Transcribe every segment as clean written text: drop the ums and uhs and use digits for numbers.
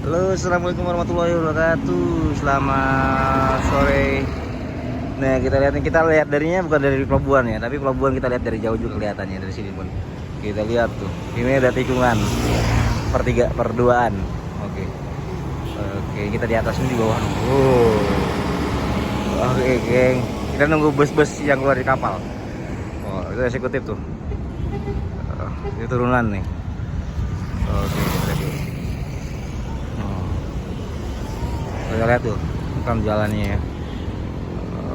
Halo, assalamualaikum warahmatullahi wabarakatuh. Selamat sore. Nah, kita lihat darinya bukan dari pelabuhan ya, tapi pelabuhan kita lihat dari jauh juga kelihatannya dari sini pun. Kita lihat tuh, ini ada tikungan perduaan. Oke, oke, kita di atas ini di bawah. Oke, geng, kita nunggu bus-bus yang keluar di kapal. Oh, itu eksekutif tuh. Itu turunan nih. Oke, kita kita lihat tuh rekam jalannya ya.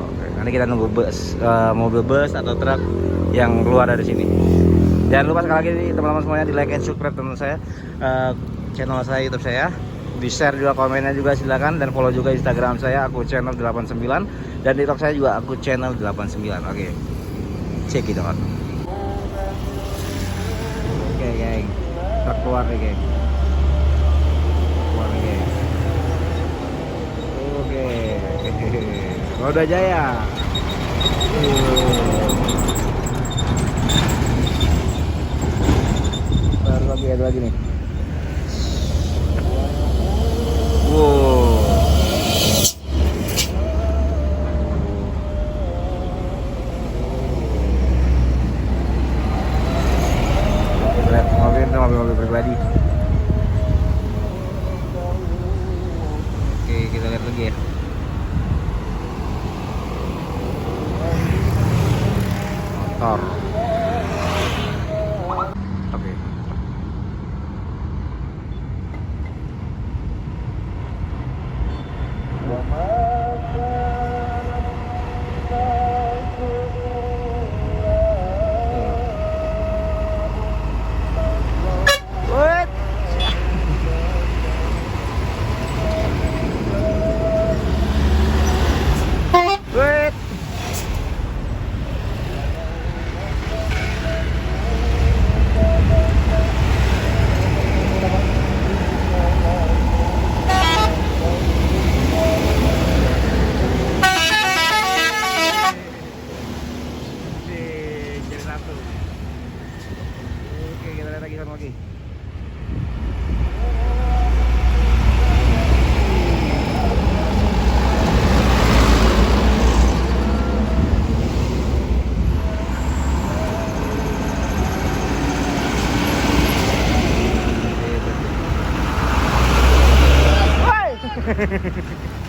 Oke, nanti kita nunggu bus, mobil bus atau truk yang keluar dari sini. Jangan lupa sekali lagi teman-teman semuanya di like and subscribe teman saya, channel saya, YouTube saya, di share juga, komennya juga silakan, dan follow juga Instagram saya, aku channel 89, dan TikTok saya juga aku channel 89. Oke, cek itu kan. Oke geng, truk keluar nih geng. Roda Jaya. Baru ada lagi nih. Wow. Lihat mobil itu mobil pribadi. Oke, kita lihat lagi ya. Motor. Oke. Oke, kita lihat lagi sama lagi. Hehehe